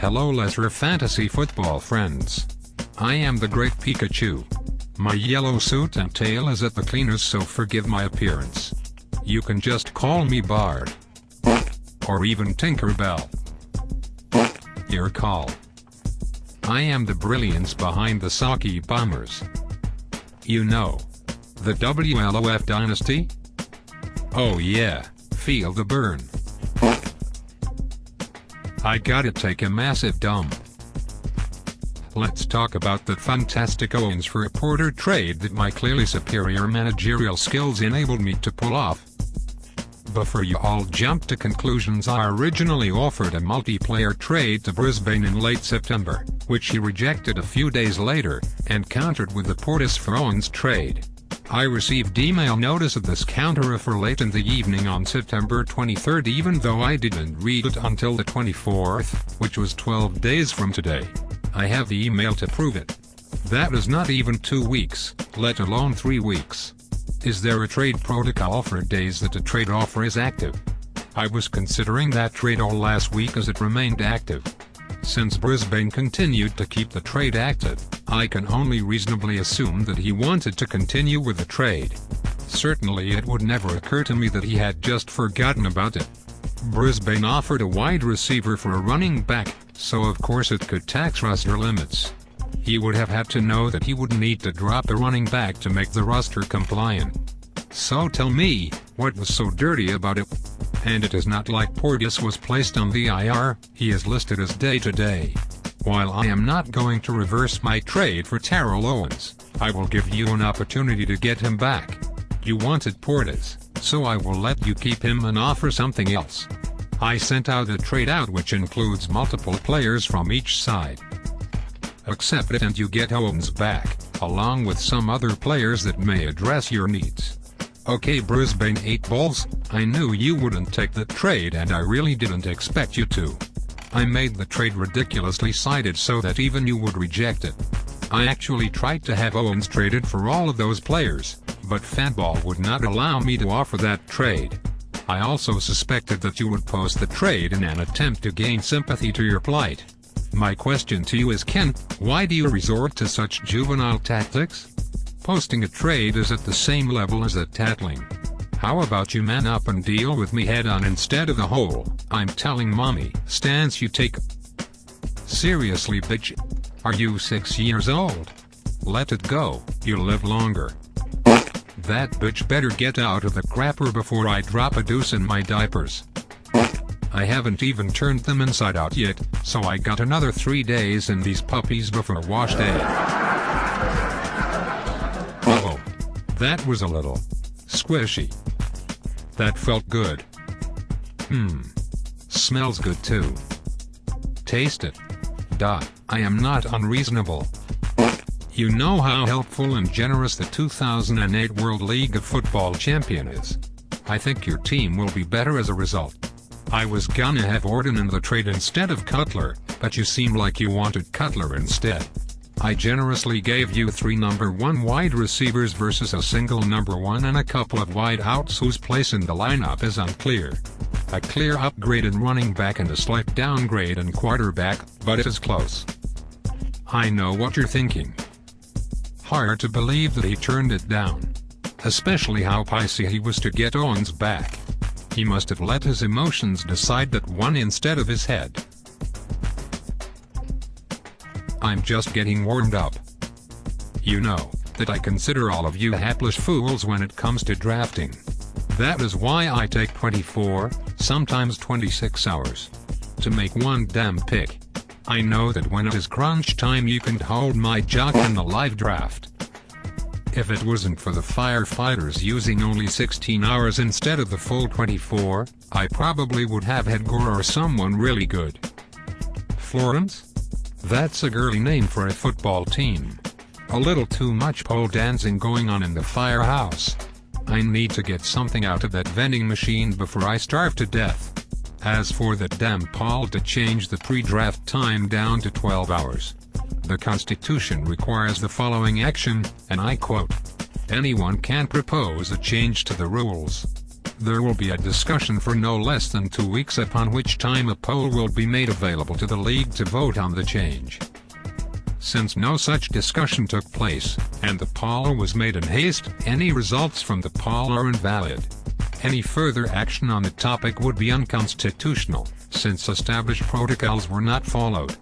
Hello lesser fantasy football friends. I am the great Pikachu. My yellow suit and tail is at the cleaners, so forgive my appearance. You can just call me Bart. Or even Tinkerbell. Your call. I am the brilliance behind the Saki Bombers. You know, the WLOF Dynasty? Oh yeah, feel the burn. I gotta take a massive dump. Let's talk about that fantastic Owens for Porter trade that my clearly superior managerial skills enabled me to pull off. Before you all jump to conclusions, I originally offered a multiplayer trade to Brisbane in late September, which he rejected a few days later, and countered with the Portis for Owens trade. I received email notice of this counter-offer late in the evening on September 23rd, even though I didn't read it until the 24th, which was 12 days from today. I have the email to prove it. That is not even 2 weeks, let alone 3 weeks. Is there a trade protocol for days that a trade offer is active? I was considering that trade all last week as it remained active. Since Brisbane continued to keep the trade active, I can only reasonably assume that he wanted to continue with the trade. Certainly it would never occur to me that he had just forgotten about it. Brisbane offered a wide receiver for a running back, so of course it could tax roster limits. He would have had to know that he would need to drop the running back to make the roster compliant. So tell me, what was so dirty about it? And it is not like Portis was placed on the IR, he is listed as day-to-day. While I am not going to reverse my trade for Terrell Owens, I will give you an opportunity to get him back. You wanted Portis, so I will let you keep him and offer something else. I sent out a trade out which includes multiple players from each side. Accept it and you get Owens back, along with some other players that may address your needs. Okay Brisbane 8 balls, I knew you wouldn't take the trade and I really didn't expect you to. I made the trade ridiculously sided so that even you would reject it. I actually tried to have Owens traded for all of those players, but Fanball would not allow me to offer that trade. I also suspected that you would post the trade in an attempt to gain sympathy to your plight. My question to you is, Ken, why do you resort to such juvenile tactics? Posting a trade is at the same level as a tattling. How about you man up and deal with me head on instead of the whole "I'm telling mommy" stance you take? Seriously bitch, are you 6 years old? Let it go, you'll live longer. That bitch better get out of the crapper before I drop a deuce in my diapers. I haven't even turned them inside out yet, so I got another 3 days in these puppies before wash day. Oh, that was a little squishy. That felt good. Smells good too. Taste it. I am not unreasonable. You know how helpful and generous the 2008 World League of Football champion is. I think your team will be better as a result. I was gonna have Orton in the trade instead of Cutler, but you seem like you wanted Cutler instead. I generously gave you 3 number 1 wide receivers versus a single number 1 and a couple of wide outs whose place in the lineup is unclear. A clear upgrade in running back and a slight downgrade in quarterback, but it is close. I know what you're thinking. Hard to believe that he turned it down. Especially how pissy he was to get Owens back. He must have let his emotions decide that one instead of his head. I'm just getting warmed up. You know, that I consider all of you hapless fools when it comes to drafting. That is why I take 24, sometimes 26 hours to make one damn pick. I know that when it is crunch time you can hold my jock in the live draft. If it wasn't for the firefighters using only 16 hours instead of the full 24, I probably would have had Gore or someone really good. Florence? That's a girly name for a football team. A little too much pole dancing going on in the firehouse. I need to get something out of that vending machine before I starve to death. As for that damn Paul to change the pre-draft time down to 12 hours. The Constitution requires the following action, and I quote, "Anyone can propose a change to the rules. There will be a discussion for no less than 2 weeks, upon which time a poll will be made available to the league to vote on the change. Since no such discussion took place, and the poll was made in haste, any results from the poll are invalid. Any further action on the topic would be unconstitutional, since established protocols were not followed.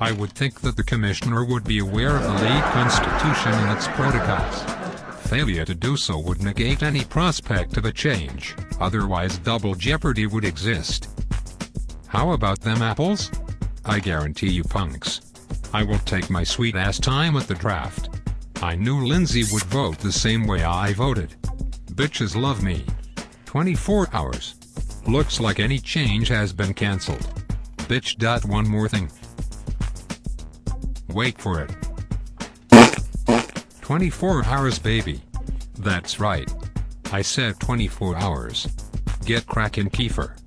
I would think that the Commissioner would be aware of the league constitution and its protocols. Failure to do so would negate any prospect of a change, otherwise double jeopardy would exist. How about them apples? I guarantee you punks, I will take my sweet-ass time at the draft. I knew Lindsay would vote the same way I voted. Bitches love me. 24 hours. Looks like any change has been cancelled. Bitch. One more thing. Wait for it. 24 hours, baby. That's right. I said 24 hours. Get crackin', Kiefer.